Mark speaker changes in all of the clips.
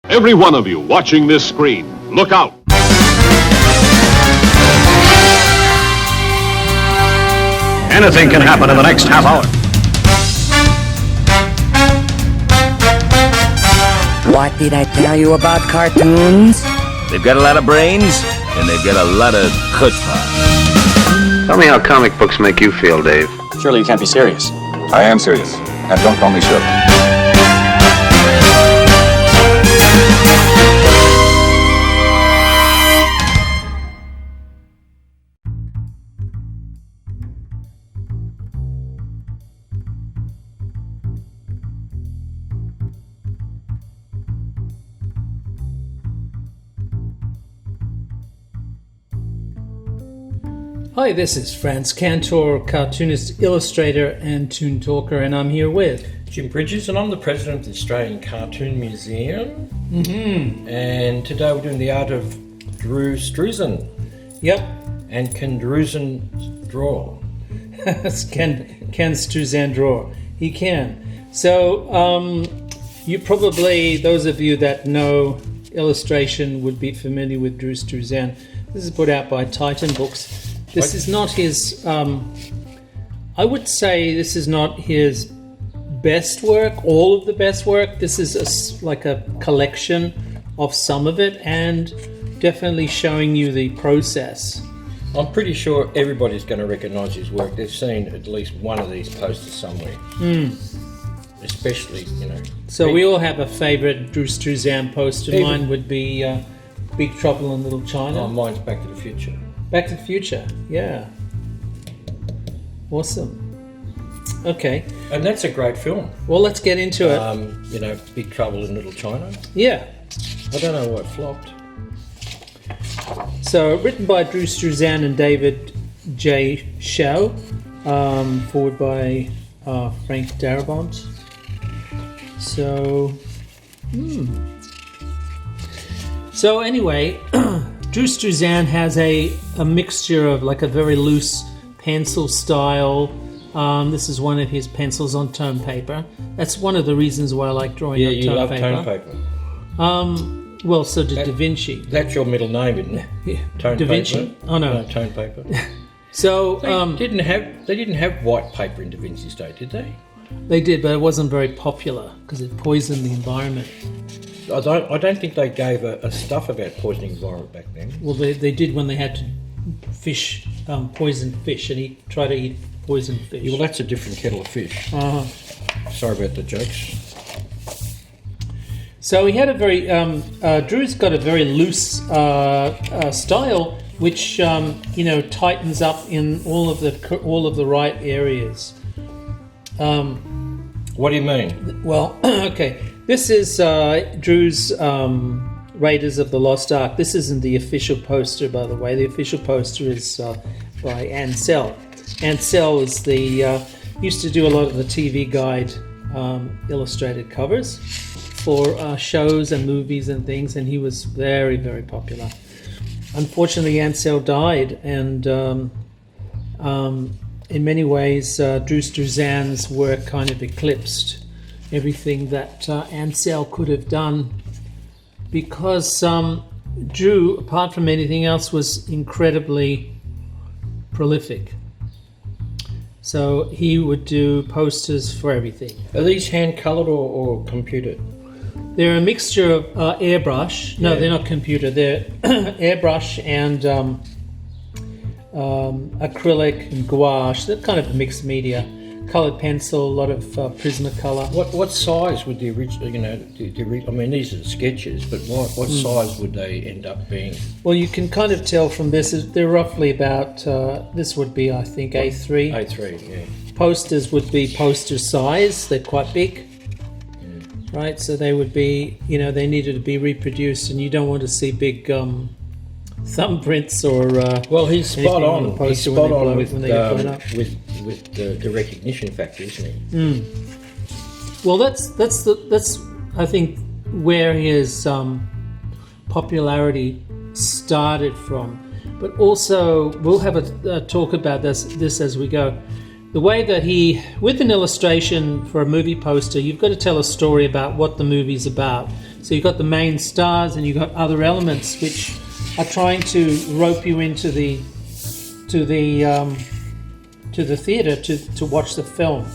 Speaker 1: Every one of you watching this screen, look out.
Speaker 2: Anything can happen in the next half hour.
Speaker 3: What did I tell you about cartoons?
Speaker 4: They've got a lot of brains, and they've got a lot of chutzpah.
Speaker 5: Tell me how comic books make you feel, Dave.
Speaker 6: Surely you can't be serious.
Speaker 7: I am serious, and don't call me Shirley.
Speaker 8: Hi, this is Frantz, Kantor, cartoonist, illustrator, and toon talker, and I'm here with
Speaker 9: Jim Bridges, and I'm the president of the Australian Cartoon Museum. And today we're doing the art of Drew Struzan.
Speaker 8: Yep.
Speaker 9: And can Struzan draw?
Speaker 8: Can Struzan draw? He can. So, you probably, those of you that know illustration would be familiar with Drew Struzan. This is put out by Titan Books. This is not his, I would say this is not his best work, all of the best work. This is like a collection of some of it and definitely showing you the process.
Speaker 9: I'm pretty sure everybody's going to recognise his work. They've seen at least one of these posters somewhere. Especially, you know.
Speaker 8: So we all have a favourite Drew Struzan poster. Mine would be Big Trouble in Little China.
Speaker 9: Oh, mine's Back to the Future.
Speaker 8: Back to the Future, yeah. Awesome. Okay.
Speaker 9: And that's a great film.
Speaker 8: Well, let's get into it.
Speaker 9: You know, Big Trouble in Little China.
Speaker 8: Yeah.
Speaker 9: I don't know why it flopped.
Speaker 8: So, written by Drew Struzan and David J. Shaw, forward by Frank Darabont. So, So anyway, Drew Struzan has a mixture of like a very loose pencil style. This is one of his pencils on tone paper. That's one of the reasons why I like drawing on tone paper. Yeah, you love tone paper. Well, so did Da Vinci.
Speaker 9: That's your middle name, isn't it?
Speaker 8: Yeah.
Speaker 9: Tone
Speaker 8: Da Vinci?
Speaker 9: paper?
Speaker 8: Oh no,
Speaker 9: tone paper.
Speaker 8: So
Speaker 9: they didn't have white paper in Da Vinci's day, did they?
Speaker 8: They did, but it wasn't very popular because it poisoned the environment.
Speaker 9: I don't think they gave a stuff about poisoning the environment back then.
Speaker 8: Well, they did when they had to fish poisoned fish, and he tried to eat poisoned fish.
Speaker 9: Yeah, well, that's a different kettle of fish. Sorry about the jokes.
Speaker 8: So he had a very Drew's got a very loose style, which tightens up in all of the right areas.
Speaker 9: What do you mean?
Speaker 8: Well, okay. This is Drew's Raiders of the Lost Ark. This isn't the official poster, by the way. The official poster is by Ansel. Ansel is used to do a lot of the TV Guide illustrated covers for shows and movies and things, and he was very, very popular. Unfortunately, Ansel died, and in many ways, Drew Struzan's work kind of eclipsed everything that Ansel could have done, because Drew, apart from anything else, was incredibly prolific. So he would do posters for everything.
Speaker 9: Are these hand-coloured or computed?
Speaker 8: They're a mixture of airbrush. No, they're not computer. They're airbrush and acrylic and gouache. They're kind of a mixed media. Coloured pencil, a lot of Prismacolor.
Speaker 9: What size would the original? I mean, these are sketches, but what size would they end up being?
Speaker 8: Well, you can kind of tell from this. They're roughly about. This would be, I think, A3.
Speaker 9: A3, yeah.
Speaker 8: Posters would be poster size. They're quite big, right? So they would be. They needed to be reproduced, and you don't want to see big thumbprints or.
Speaker 9: Well, he's spot on. He's spot on with the recognition factor, isn't he?
Speaker 8: Well, that's I think where his popularity started from, but also we'll have a talk about this as we go. The way that with an illustration for a movie poster, you've got to tell a story about what the movie's about. So you've got the main stars, and you've got other elements which are trying to rope you into the theatre to watch the film.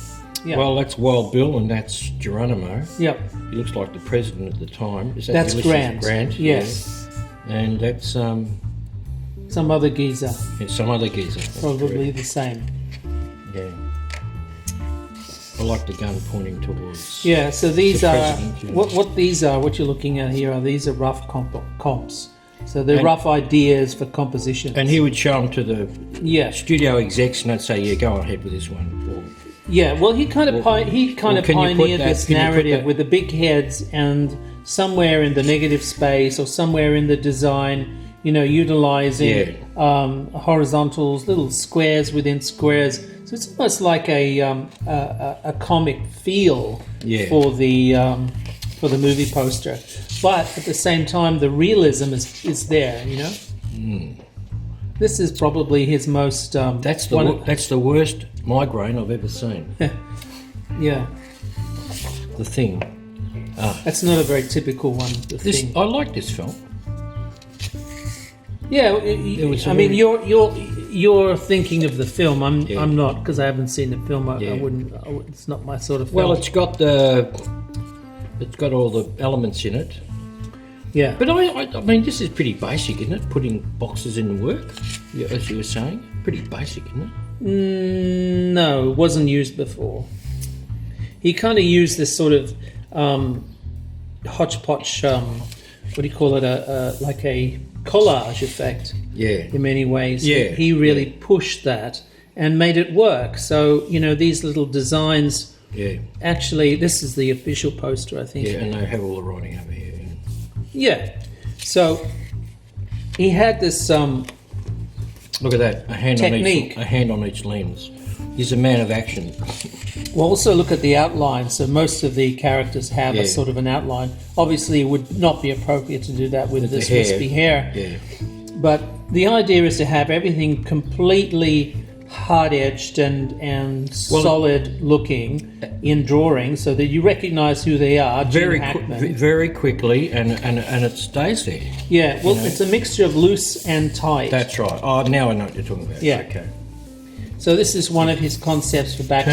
Speaker 8: Yeah.
Speaker 9: Well, that's Wild Bill, and that's Geronimo.
Speaker 8: Yep.
Speaker 9: He looks like the president at the time. Is that
Speaker 8: That's
Speaker 9: Ulysses
Speaker 8: Grant.
Speaker 9: Grant?
Speaker 8: Yes.
Speaker 9: Yeah. And that's
Speaker 8: Some other geezer.
Speaker 9: some other geezer. That's
Speaker 8: Probably
Speaker 9: correct.
Speaker 8: the same.
Speaker 9: Yeah. I like the gun pointing towards.
Speaker 8: Yeah, so these
Speaker 9: The
Speaker 8: are
Speaker 9: president, yeah.
Speaker 8: what these are. What you're looking at here are these are rough comps. So they're
Speaker 9: And-
Speaker 8: rough ideas for composition.
Speaker 9: And he would show them to the
Speaker 8: yeah,
Speaker 9: studio execs, and they'd say, "Yeah, go ahead with this one."
Speaker 8: yeah. Well, he kind of
Speaker 9: Well,
Speaker 8: can you put
Speaker 9: that-
Speaker 8: pioneered this
Speaker 9: can you put
Speaker 8: narrative
Speaker 9: that-
Speaker 8: with the big heads, and somewhere in the negative space or somewhere in the design, utilizing horizontals, little squares within squares. So it's almost like a comic feel
Speaker 9: Yeah.
Speaker 8: for the movie poster, but at the same time the realism is there. This is probably his most
Speaker 9: That's the worst migraine I've ever seen.
Speaker 8: yeah.
Speaker 9: The Thing.
Speaker 8: That's not a very typical one. The
Speaker 9: This
Speaker 8: thing.
Speaker 9: I like this film.
Speaker 8: Yeah,
Speaker 9: was
Speaker 8: I
Speaker 9: a
Speaker 8: mean,
Speaker 9: very-
Speaker 8: you're thinking of the film. I'm
Speaker 9: Yeah.
Speaker 8: I'm not, because I haven't seen the film. I
Speaker 9: Yeah.
Speaker 8: wouldn't. It's not my sort of film.
Speaker 9: Well, it's got all the elements in it.
Speaker 8: yeah,
Speaker 9: But I mean, this is pretty basic, isn't it? Putting boxes in work, as you were saying. Pretty basic, isn't it?
Speaker 8: no, it wasn't used before. He kind of used this sort of hodgepodge. What do you call it? Like a collage effect.
Speaker 9: Yeah.
Speaker 8: In many ways.
Speaker 9: Yeah.
Speaker 8: He really pushed that and made it work. So these little designs.
Speaker 9: Yeah.
Speaker 8: Actually, this is the official poster, I think.
Speaker 9: Yeah, and they have all the writing over here.
Speaker 8: Yeah. So he had this.
Speaker 9: Look at that. A hand
Speaker 8: Technique.
Speaker 9: on each lens. He's a man of action.
Speaker 8: We'll also look at the outline. So most of the characters have
Speaker 9: Yeah.
Speaker 8: a sort of an outline. Obviously, it would not be appropriate to do that with this
Speaker 9: the hair.
Speaker 8: wispy hair.
Speaker 9: Yeah.
Speaker 8: But the idea is to have everything completely hard-edged and solid looking in drawing, so that you recognise who they are. Gene
Speaker 9: Very
Speaker 8: Hackman.
Speaker 9: very quickly, and it stays there.
Speaker 8: Yeah. Well, it's a mixture of loose and tight.
Speaker 9: That's right. Oh, now I know what you're talking about.
Speaker 8: Yeah.
Speaker 9: Okay.
Speaker 8: So this is one of his concepts for Back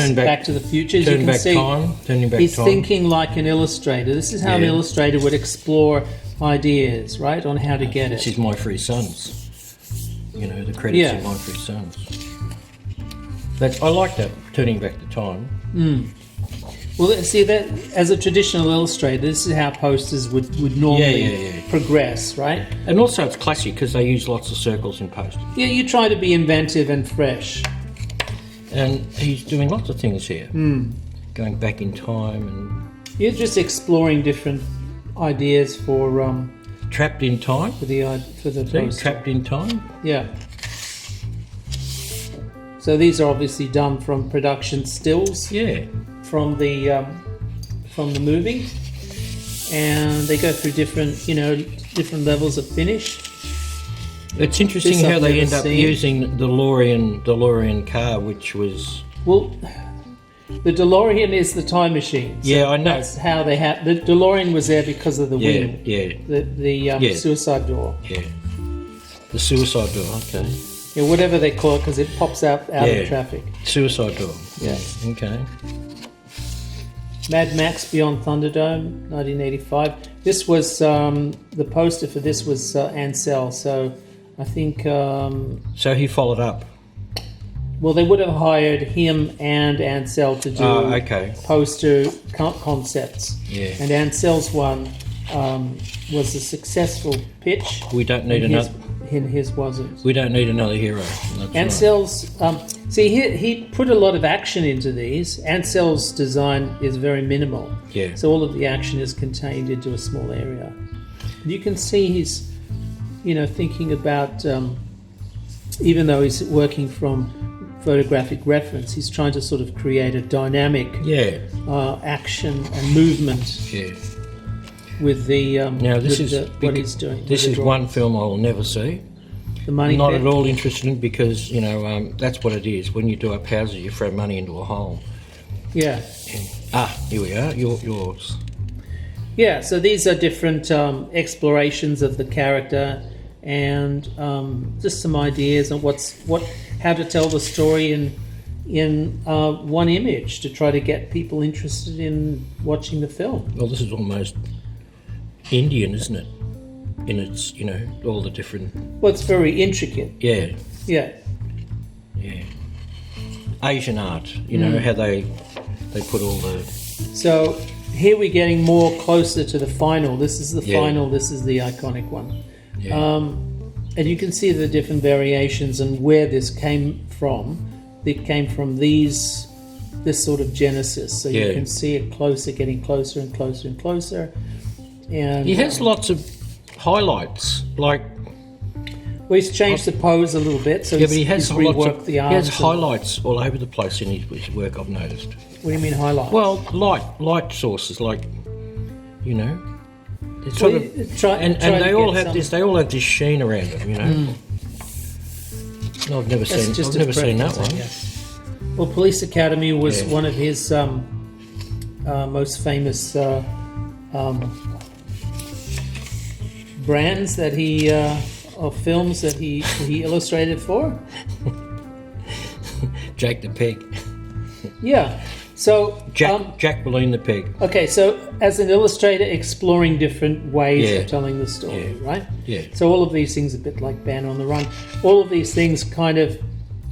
Speaker 8: to the Future. As you
Speaker 9: Turning
Speaker 8: can
Speaker 9: back
Speaker 8: see,
Speaker 9: time. Turning back
Speaker 8: he's
Speaker 9: time.
Speaker 8: thinking like an illustrator. This is how an
Speaker 9: Yeah.
Speaker 8: illustrator would explore ideas, right, on how to get
Speaker 9: This
Speaker 8: it.
Speaker 9: is My Three Sons. The credits
Speaker 8: Yeah.
Speaker 9: in My Three Sons. I like that. Turning back the time.
Speaker 8: Well, see, that as a traditional illustrator, this is how posters would normally
Speaker 9: Yeah.
Speaker 8: progress, right?
Speaker 9: And also it's classic because they use lots of circles in post.
Speaker 8: Yeah, you try to be inventive and fresh.
Speaker 9: And he's doing lots of things here. Going back in time and
Speaker 8: You're just exploring different ideas for
Speaker 9: trapped in time.
Speaker 8: the
Speaker 9: See?
Speaker 8: poster.
Speaker 9: Trapped in time.
Speaker 8: Yeah. So these are obviously done from production stills
Speaker 9: Yeah.
Speaker 8: from the movie, and they go through different levels of finish.
Speaker 9: It's interesting
Speaker 8: This
Speaker 9: how
Speaker 8: I've
Speaker 9: they
Speaker 8: never
Speaker 9: end up
Speaker 8: seen.
Speaker 9: using the DeLorean car, which was
Speaker 8: Well, the DeLorean is the time machine. So
Speaker 9: Yeah, I know.
Speaker 8: That's how they have the DeLorean was there because of the wing,
Speaker 9: yeah.
Speaker 8: the suicide door.
Speaker 9: The suicide door. Okay.
Speaker 8: Yeah, whatever they call it, because it pops out
Speaker 9: Yeah.
Speaker 8: of traffic.
Speaker 9: Suicide door.
Speaker 8: Yeah.
Speaker 9: Okay.
Speaker 8: Mad Max Beyond Thunderdome, 1985. This was the poster for this was Ansel. So I think
Speaker 9: So he followed up.
Speaker 8: well they would have hired him and Ansel to do
Speaker 9: Okay.
Speaker 8: poster concepts.
Speaker 9: Yeah.
Speaker 8: And Ansel's one was a successful pitch.
Speaker 9: We don't need
Speaker 8: and
Speaker 9: another.
Speaker 8: his wasn't.
Speaker 9: We don't need another hero. That's right.
Speaker 8: Ansel's see he put a lot of action into these. Ansel's design is very minimal.
Speaker 9: Yeah.
Speaker 8: So all of the action is contained into a small area. You can see he's thinking about even though he's working from photographic reference, he's trying to sort of create a dynamic action and movement
Speaker 9: Yeah.
Speaker 8: with the
Speaker 9: Now this
Speaker 8: with
Speaker 9: is
Speaker 8: what he's doing.
Speaker 9: This
Speaker 8: with
Speaker 9: is
Speaker 8: the
Speaker 9: one film I will never see.
Speaker 8: the money
Speaker 9: Not
Speaker 8: pit.
Speaker 9: at all interested in because that's what it is. When you do up houses, you throw money into a hole.
Speaker 8: Yeah.
Speaker 9: Here we are. Yours.
Speaker 8: Yeah, so these are different explorations of the character and just some ideas on how to tell the story in one image to try to get people interested in watching the film.
Speaker 9: Well, this is almost Indian, isn't it? In its, all the different...
Speaker 8: Well, it's very intricate.
Speaker 9: Yeah.
Speaker 8: Yeah.
Speaker 9: Yeah. Asian art, how they put all the...
Speaker 8: So here we're getting more closer to the final. This is the
Speaker 9: Yeah.
Speaker 8: final. This is the iconic one.
Speaker 9: Yeah.
Speaker 8: And you can see the different variations and where this came from. It came from this sort of genesis. So
Speaker 9: Yeah.
Speaker 8: you can see it closer, getting closer and closer and closer. And
Speaker 9: He has lots of highlights, like...
Speaker 8: well, he's changed the pose a little bit. So
Speaker 9: Yeah, but he has
Speaker 8: he's
Speaker 9: lots
Speaker 8: reworked
Speaker 9: of...
Speaker 8: the
Speaker 9: He
Speaker 8: arms.
Speaker 9: has highlights all over the place in his work, I've noticed.
Speaker 8: What do you mean highlight?
Speaker 9: Well, light sources, like, it's sort of... And they all have this. They all have this sheen around them, I've never
Speaker 8: That's just
Speaker 9: seen
Speaker 8: his
Speaker 9: that
Speaker 8: preference, I
Speaker 9: one.
Speaker 8: guess. Well, Police Academy was one of his most famous brands that he of films that he illustrated for.
Speaker 9: Jack the Pig.
Speaker 8: Yeah. So
Speaker 9: Jack Balloon the Pig.
Speaker 8: okay, so as an illustrator, exploring different ways
Speaker 9: Yeah.
Speaker 8: of telling the story, right?
Speaker 9: Yeah.
Speaker 8: So all of these things, a bit like Band on the Run, all of these things kind of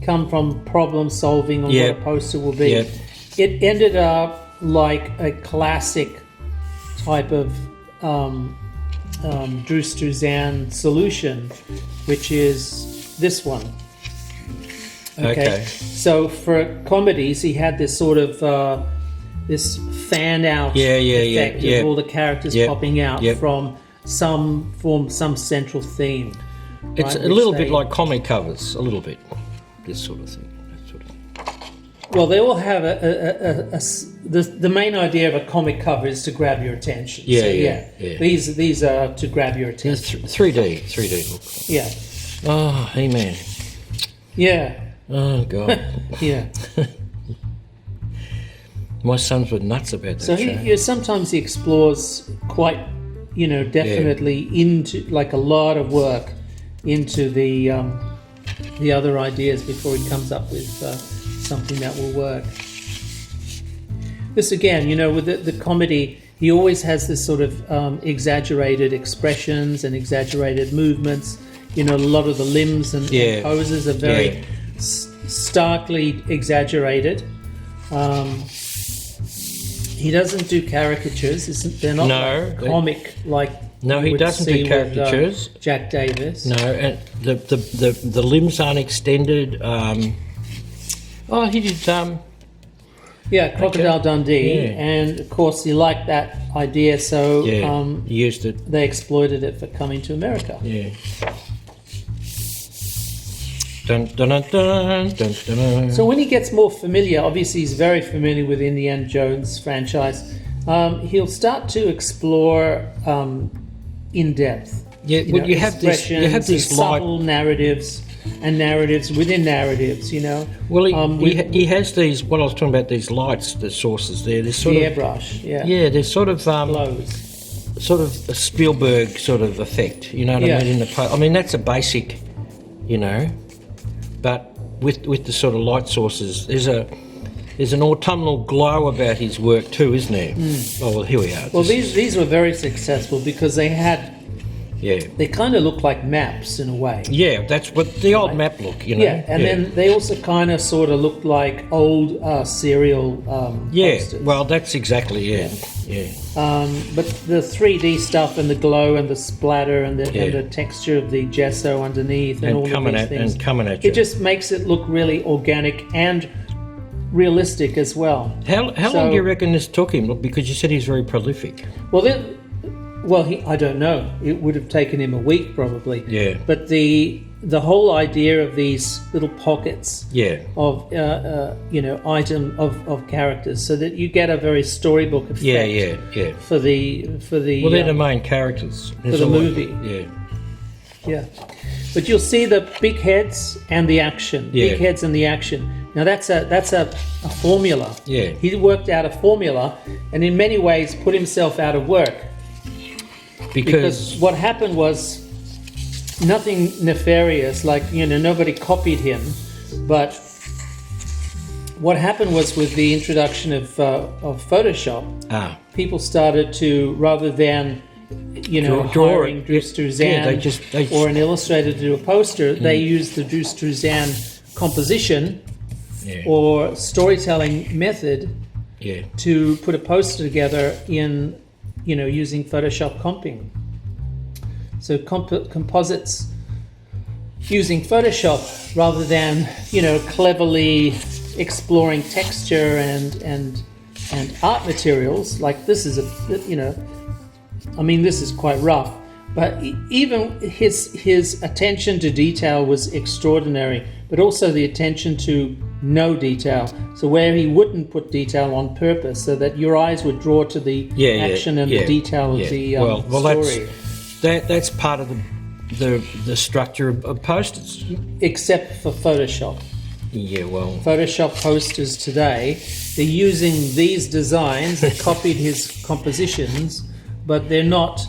Speaker 8: come from problem solving on
Speaker 9: Yeah.
Speaker 8: what a poster will be.
Speaker 9: Yeah.
Speaker 8: It ended up like a classic type of Drew Struzan solution, which is this one.
Speaker 9: Okay.
Speaker 8: So for comedies, he had this sort of this fan out effect of all the characters popping out from some central theme.
Speaker 9: It's
Speaker 8: right,
Speaker 9: a little
Speaker 8: which
Speaker 9: bit like comic covers, a little bit. This sort of thing. That sort of thing.
Speaker 8: Well, they all have the main idea of a comic cover is to grab your attention.
Speaker 9: Yeah,
Speaker 8: So,
Speaker 9: yeah.
Speaker 8: These are to grab your
Speaker 9: It's
Speaker 8: attention.
Speaker 9: 3D look.
Speaker 8: Yeah,
Speaker 9: Oh, He-Man.
Speaker 8: yeah,
Speaker 9: Oh, God.
Speaker 8: yeah.
Speaker 9: My sons were nuts about that
Speaker 8: So
Speaker 9: show.
Speaker 8: sometimes he explores quite, definitely into like a lot of work into the other ideas before he comes up with something that will work. This again, with the comedy, he always has this sort of exaggerated expressions and exaggerated movements. A lot of the limbs and poses are very starkly exaggerated. He doesn't do caricatures. They're not like comic like.
Speaker 9: No, he doesn't do caricatures.
Speaker 8: With, Jack Davis.
Speaker 9: No, and the limbs aren't extended. He did.
Speaker 8: Crocodile Dundee, and of course he liked that idea, so
Speaker 9: he used it.
Speaker 8: They exploited it for Coming to America.
Speaker 9: Yeah. Dun, dun, dun, dun, dun, dun.
Speaker 8: So when he gets more familiar, obviously he's very familiar with Indiana Jones franchise. He'll start to explore in depth.
Speaker 9: Yeah, you have these
Speaker 8: subtle narratives and narratives within narratives.
Speaker 9: Well, he has these. What I was talking about, these lights, the sources there. There's sort
Speaker 8: the
Speaker 9: of
Speaker 8: airbrush. Yeah.
Speaker 9: Yeah, there's sort of
Speaker 8: glows.
Speaker 9: Sort of a Spielberg sort of effect. You know what I mean? I mean that's a basic, but with the sort of light sources, there's an autumnal glow about his work too, isn't there? Oh well, here we are.
Speaker 8: Well, these were very successful because they had.
Speaker 9: Yeah.
Speaker 8: They kind of look like maps in a way.
Speaker 9: Yeah, that's what the old map look,
Speaker 8: Yeah, and then they also kind of sort of looked like old serial posters.
Speaker 9: Well, that's exactly, yeah.
Speaker 8: But the 3D stuff and the glow and the splatter and the texture of the gesso underneath and all of these things.
Speaker 9: And coming at you.
Speaker 8: It just makes it look really organic and realistic as well.
Speaker 9: How long do you reckon this took him? Because you said he's very prolific.
Speaker 8: I don't know. It would have taken him a week probably.
Speaker 9: Yeah.
Speaker 8: But the whole idea of these little pockets of item of characters, so that you get a very storybook effect. For the
Speaker 9: well, they're the main characters
Speaker 8: for the movie. Yeah. But you'll see the big heads and the action.
Speaker 9: Yeah.
Speaker 8: Big heads and the action. Now that's a formula.
Speaker 9: Yeah.
Speaker 8: He worked out a formula, and in many ways put himself out of work.
Speaker 9: Because
Speaker 8: what happened was nothing nefarious, like, nobody copied him, but what happened was with the introduction of Photoshop, people started to, rather than hiring Drew Struzan or an illustrator to do a poster, they used the Drew Struzan composition or storytelling method to put a poster together in, using Photoshop comping. So composites using Photoshop rather than, cleverly exploring texture and art materials. Like this is this is quite rough, but even his attention to detail was extraordinary, but also the attention to no detail. So where he wouldn't put detail on purpose, so that your eyes would draw to the action and the detail of the story.
Speaker 9: That's part of the structure of posters.
Speaker 8: Except for Photoshop.
Speaker 9: Yeah, well...
Speaker 8: Photoshop posters today, they're using these designs that copied his compositions, but they're not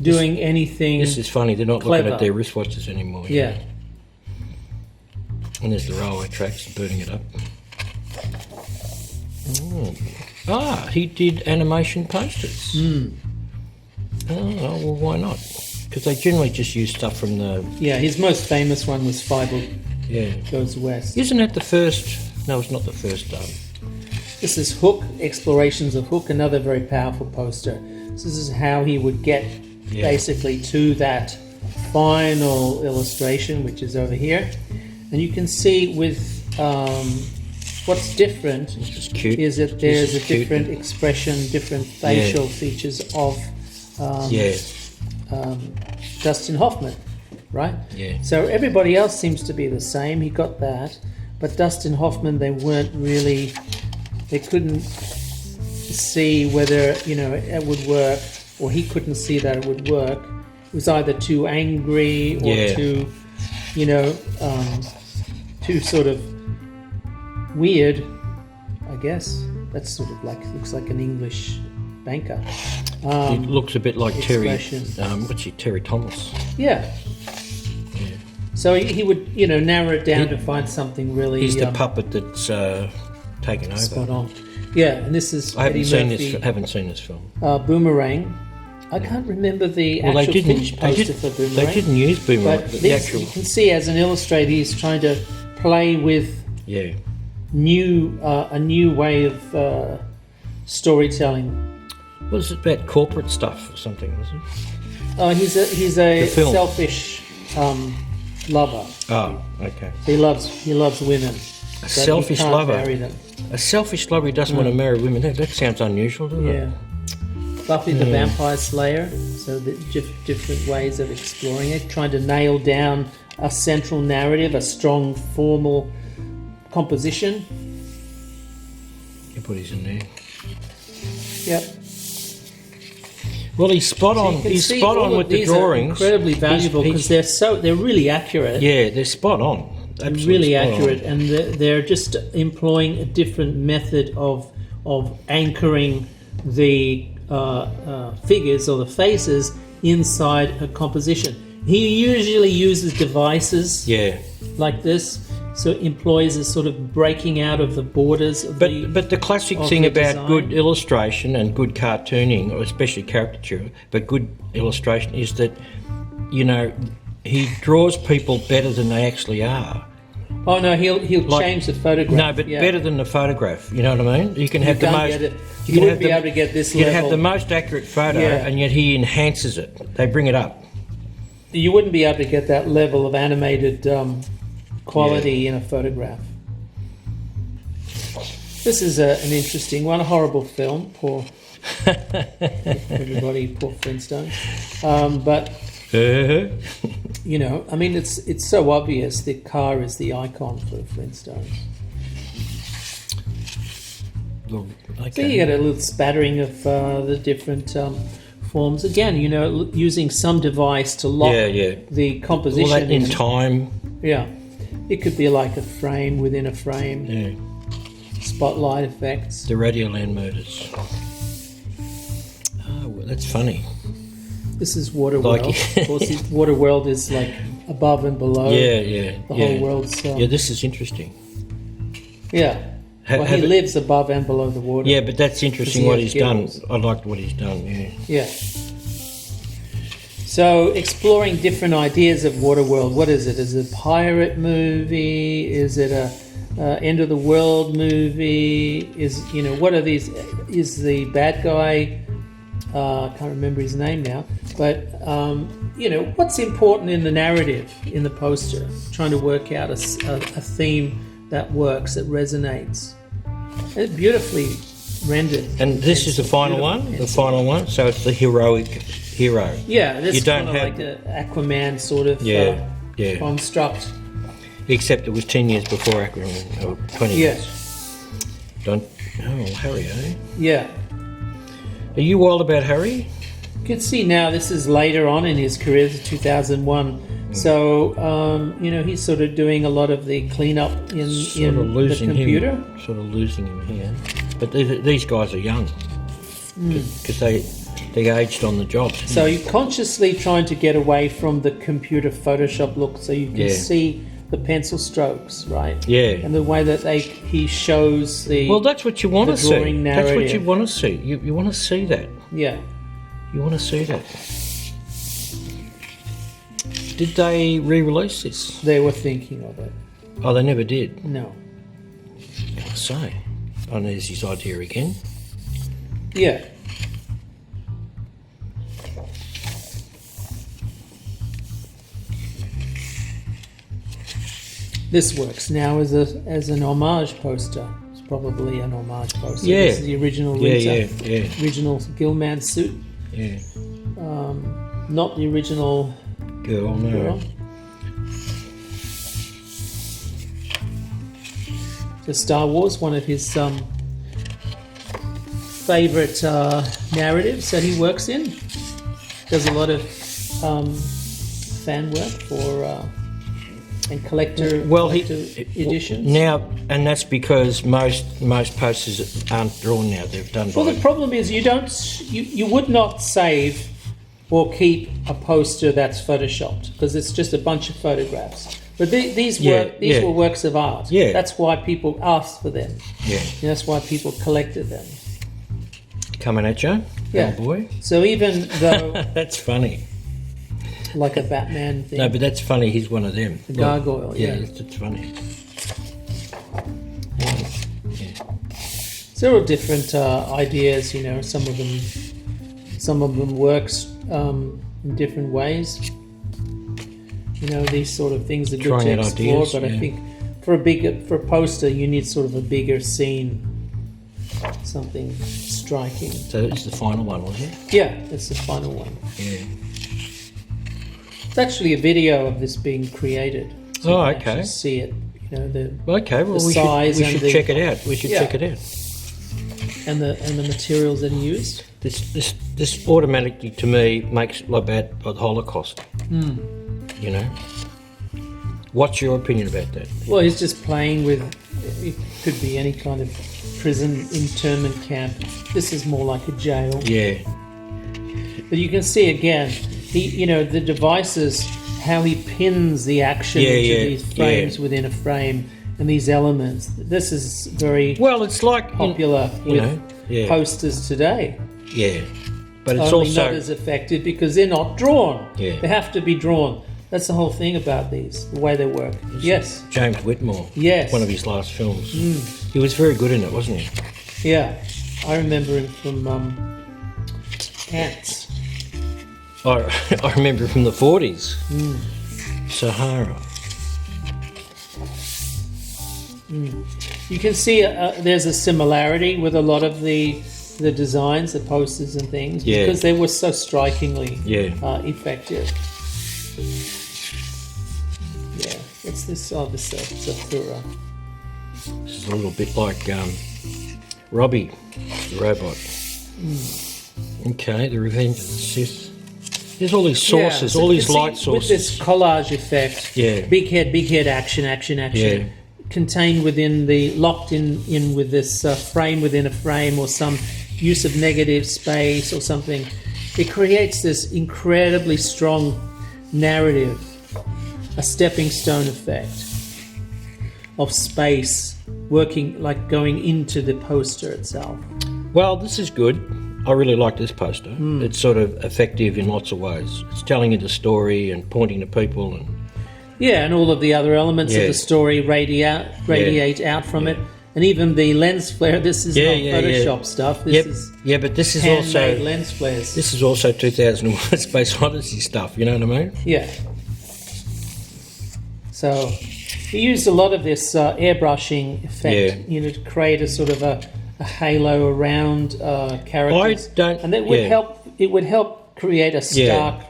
Speaker 8: doing anything.
Speaker 9: This is funny, they're not
Speaker 8: clever.
Speaker 9: looking at their wristwatches anymore.
Speaker 8: Yeah.
Speaker 9: And there's the railway tracks burning it up. He did animation posters. Oh, well, why not? Because they generally just use stuff from the...
Speaker 8: Yeah, his most famous one was Fiber Goes West.
Speaker 9: Isn't that the first... No, it's not the first.
Speaker 8: This is Hook, Explorations of Hook, another very powerful poster. This is how he would get basically to that final illustration, which is over here. And you can see with what's different is that there's a different expression, different facial features of Dustin Hoffman, right?
Speaker 9: Yeah.
Speaker 8: So everybody else seems to be the same. He got that, but Dustin Hoffman, they couldn't see whether it would work, or he couldn't see that it would work. It was either too angry or too sort of weird, I guess. That's sort of looks like an English banker.
Speaker 9: It looks a bit like Terry.
Speaker 8: Expression.
Speaker 9: Terry Thomas.
Speaker 8: Yeah. So he would, narrow it down to find something really.
Speaker 9: He's the puppet that's taken over.
Speaker 8: Spot on. Yeah, and this is.
Speaker 9: I haven't seen this film.
Speaker 8: Boomerang. I can't remember the actual finished poster for Boomerang.
Speaker 9: They didn't use Boomerang,
Speaker 8: but
Speaker 9: the actual.
Speaker 8: You can see as an illustrator, he's trying to play with a new way of storytelling.
Speaker 9: What is it about corporate stuff or something? Was it?
Speaker 8: He's a selfish lover.
Speaker 9: Oh, okay.
Speaker 8: He loves women.
Speaker 9: A selfish lover.
Speaker 8: Marry them.
Speaker 9: A selfish lover who doesn't want to marry women. That sounds unusual, doesn't it?
Speaker 8: Yeah. Buffy the Vampire Slayer. So the different ways of exploring it, trying to nail down a central narrative, a strong formal composition.
Speaker 9: Everybody's in there.
Speaker 8: Yep.
Speaker 9: Well, he's spot on. He's spot on with the drawings.
Speaker 8: Incredibly valuable because they're really accurate.
Speaker 9: Yeah, they're spot on. Absolutely
Speaker 8: really accurate, and they're just employing a different method of anchoring the figures or the faces inside a composition. He usually uses devices like this, so it employs a sort of breaking out of the borders of
Speaker 9: but the classic thing about good illustration and good cartooning, or especially caricature, but good illustration is that, he draws people better than they actually are.
Speaker 8: Oh no, he'll change the photograph.
Speaker 9: No, but better than the photograph. You know what I mean? You can have the most.
Speaker 8: You wouldn't be able to get this level.
Speaker 9: You can have the most accurate photo, and yet he enhances it. They bring it up.
Speaker 8: You wouldn't be able to get that level of animated quality in a photograph. This is an interesting one, a horrible film. Poor everybody, poor Flintstones. But it's so obvious. The car is the icon for Flintstones.
Speaker 9: Okay.
Speaker 8: So you get a little spattering of the different forms. Again, using some device to lock the composition.
Speaker 9: All that in time.
Speaker 8: Yeah. It could be like a frame within a frame.
Speaker 9: Yeah.
Speaker 8: Spotlight effects.
Speaker 9: The Radioland motors. Oh, well, that's funny.
Speaker 8: This is Waterworld. Of course, Waterworld is like above and below.
Speaker 9: The
Speaker 8: whole world's.
Speaker 9: Yeah, this is interesting.
Speaker 8: Yeah. He lives above and below the water.
Speaker 9: Yeah, but that's interesting what he's done. I liked what he's done.
Speaker 8: Yeah. So, exploring different ideas of Waterworld. What is it? Is it a pirate movie? Is it a end of the world movie? What are these? Is the bad guy? I can't remember his name now. But what's important in the narrative in the poster? Trying to work out a theme that works, that resonates. It's beautifully rendered.
Speaker 9: And this is the final one. The final one. So it's the heroic hero.
Speaker 8: Yeah, this is kind of like an Aquaman sort of construct.
Speaker 9: Except it was 10 years before Aquaman, or 20 years. Harry, eh?
Speaker 8: Yeah.
Speaker 9: Are you wild about Harry?
Speaker 8: You can see now this is later on in his career, 2001. So, he's sort of doing a lot of the cleanup in the computer.
Speaker 9: Sort of losing him here. But these guys are young. Because they aged on the job.
Speaker 8: So you're consciously trying to get away from the computer Photoshop look so you can see the pencil strokes, right?
Speaker 9: Yeah.
Speaker 8: And the way that he shows the
Speaker 9: Well, that's what you want to see.
Speaker 8: Narrative.
Speaker 9: That's what you want to see. You want to see that.
Speaker 8: Yeah.
Speaker 9: You want to see that. Did they re-release this?
Speaker 8: They were thinking of it.
Speaker 9: Oh, they never did?
Speaker 8: No.
Speaker 9: I say. Oh, there's his idea again.
Speaker 8: Yeah. This works now as an homage poster. It's probably an homage poster.
Speaker 9: Yeah.
Speaker 8: This is the original Rita.
Speaker 9: Yeah.
Speaker 8: Original Gilman suit.
Speaker 9: Yeah.
Speaker 8: Not the original
Speaker 9: girl, no.
Speaker 8: Girl. The Star Wars, one of his favourite narratives that he works in. Does a lot of fan work for and collector editions.
Speaker 9: Now, and that's because most posters aren't drawn now. They've done.
Speaker 8: Well, the problem is you would not save or keep a poster that's photoshopped because it's just a bunch of photographs. But these were works of art.
Speaker 9: Yeah.
Speaker 8: That's why people asked for them.
Speaker 9: Yeah.
Speaker 8: And that's why people collected them.
Speaker 9: Coming at you,
Speaker 8: yeah.
Speaker 9: Oh boy.
Speaker 8: So even though
Speaker 9: that's funny.
Speaker 8: Like a Batman thing.
Speaker 9: No, but that's funny. He's one of them.
Speaker 8: The gargoyle. Yeah,
Speaker 9: it's funny.
Speaker 8: Several different ideas. Some of them works in different ways. These sort of things are good to explore.
Speaker 9: Ideas,
Speaker 8: but I think for a poster, you need sort of a bigger scene, something striking.
Speaker 9: So it's the final one, was it?
Speaker 8: Yeah, it's the final one.
Speaker 9: Yeah.
Speaker 8: It's actually a video of this being created. So
Speaker 9: you
Speaker 8: can actually see it. The size
Speaker 9: we should check it out. We should check it out.
Speaker 8: And the materials that he used.
Speaker 9: This automatically to me makes it about the Holocaust. What's your opinion about that?
Speaker 8: Well, he's just playing with. It could be any kind of prison internment camp. This is more like a jail.
Speaker 9: Yeah.
Speaker 8: But you can see again, the devices, how he pins the action into these frames within a frame, and these elements. This is very
Speaker 9: it's like
Speaker 8: popular with posters today.
Speaker 9: Yeah, but it's
Speaker 8: only
Speaker 9: also
Speaker 8: not as effective because they're not drawn.
Speaker 9: Yeah,
Speaker 8: they have to be drawn. That's the whole thing about these, the way they work. Yes.
Speaker 9: James Whitmore.
Speaker 8: Yes.
Speaker 9: One of his last films. He was very good in it, wasn't he?
Speaker 8: Yeah, I remember him from Ants.
Speaker 9: I remember from the 40s. Sahara.
Speaker 8: You can see there's a similarity with a lot of the designs, the posters and things, because they were so strikingly effective. Yeah, what's this? Oh, this is a fedora.
Speaker 9: This is a little bit like Robbie, the robot. Okay, the Revenge of the Sith. There's all these sources, all these light sources.
Speaker 8: With this collage effect, big head, action, contained within locked in with this frame within a frame, or some use of negative space or something. it creates this incredibly strong narrative, a stepping stone effect of space working, like going into the poster itself.
Speaker 9: Well, this is good. I really like this poster. It's sort of effective in lots of ways. It's telling you the story and pointing to people, and
Speaker 8: and all of the other elements of the story radiate out from it. And even the lens flare, this is not Photoshop stuff. This is
Speaker 9: but this is also
Speaker 8: handmade lens flares.
Speaker 9: This is also 2001: Space Odyssey stuff. You know what I mean?
Speaker 8: Yeah. So he used a lot of this airbrushing effect, to create a sort of a halo around characters. And that would help. It would help create a stark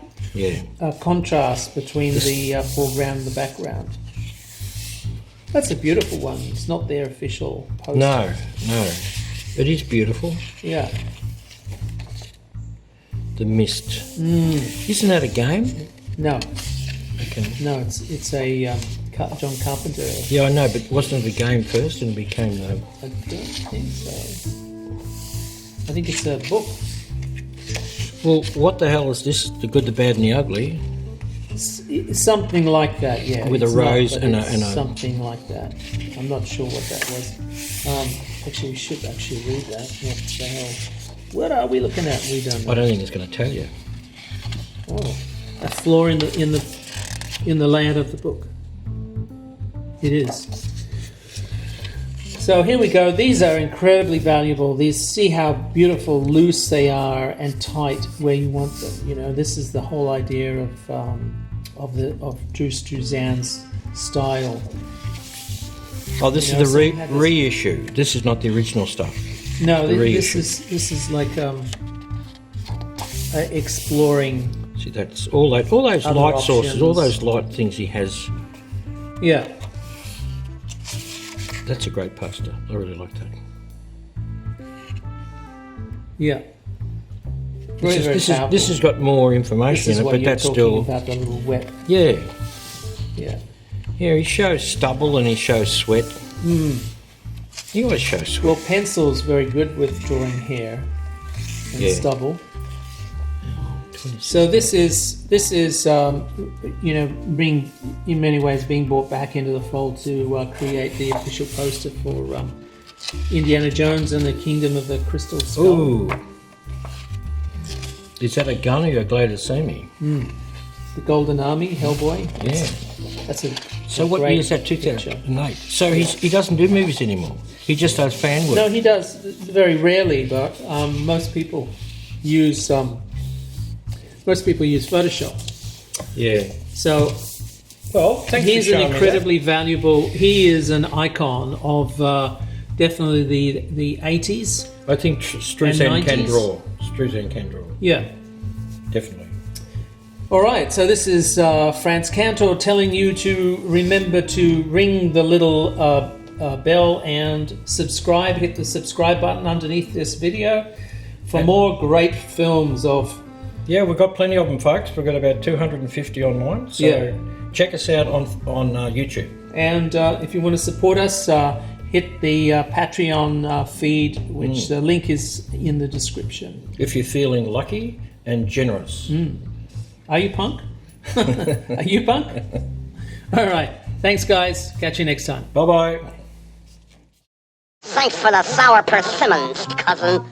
Speaker 8: contrast between the foreground and the background. That's a beautiful one. It's not their official poster.
Speaker 9: No, it is beautiful.
Speaker 8: Yeah.
Speaker 9: The Mist. Isn't that a game?
Speaker 8: No.
Speaker 9: Okay.
Speaker 8: No, it's a John Carpenter.
Speaker 9: Yeah, I know, but wasn't it a game first and became the...
Speaker 8: I don't think so. I think it's a book.
Speaker 9: Well, what the hell is this? The Good, the Bad and the Ugly?
Speaker 8: Something like that, yeah.
Speaker 9: With a rose and a...
Speaker 8: Something like that. I'm not sure what that was. Actually, we should actually read that. What the hell? What are we looking at? We don't know.
Speaker 9: I don't think it's going to tell you.
Speaker 8: Oh, a flaw in the layout of the book. It is. So here we go. These are incredibly valuable. These, see how beautiful, loose they are, and tight where you want them. This is the whole idea of Drew Struzan's style.
Speaker 9: Oh, this is the reissue. This is not the original stuff.
Speaker 8: No, this is like exploring.
Speaker 9: See, that's all those light sources, all those light things he has.
Speaker 8: Yeah.
Speaker 9: That's a great poster. I really like that.
Speaker 8: Yeah.
Speaker 9: This has got more information in it, but that's still
Speaker 8: about the little wet.
Speaker 9: Yeah.
Speaker 8: Yeah.
Speaker 9: Yeah, he shows stubble and he shows sweat. He always shows sweat.
Speaker 8: Well, pencil's very good with drawing hair and stubble. So this is being in many ways being brought back into the fold to create the official poster for Indiana Jones and the Kingdom of the Crystal Skull.
Speaker 9: Ooh, is that a gun or you're glad to see me?
Speaker 8: The Golden Army, Hellboy.
Speaker 9: Yeah,
Speaker 8: that's a.
Speaker 9: So what year is that? 2008. So he doesn't do movies anymore. He just does fan work.
Speaker 8: No, he does very rarely, but most people use Photoshop.
Speaker 9: Yeah.
Speaker 8: So, he's an incredibly valuable. He is an icon of definitely the 80s.
Speaker 9: I think Struzan can draw. Struzan can draw.
Speaker 8: Yeah.
Speaker 9: Definitely.
Speaker 8: All right. So this is Frantz Kantor telling you to remember to ring the little bell and subscribe. Hit the subscribe button underneath this video for more great films of.
Speaker 9: Yeah, we've got plenty of them, folks. We've got about 250 online. So check us out on YouTube. And
Speaker 8: if you want to support us, hit the Patreon feed, which the link is in the description.
Speaker 9: If you're feeling lucky and generous.
Speaker 8: Are you punk? Are you punk? All right. Thanks, guys. Catch you next time.
Speaker 9: Bye-bye.
Speaker 6: Thanks for the sour persimmons, cousin.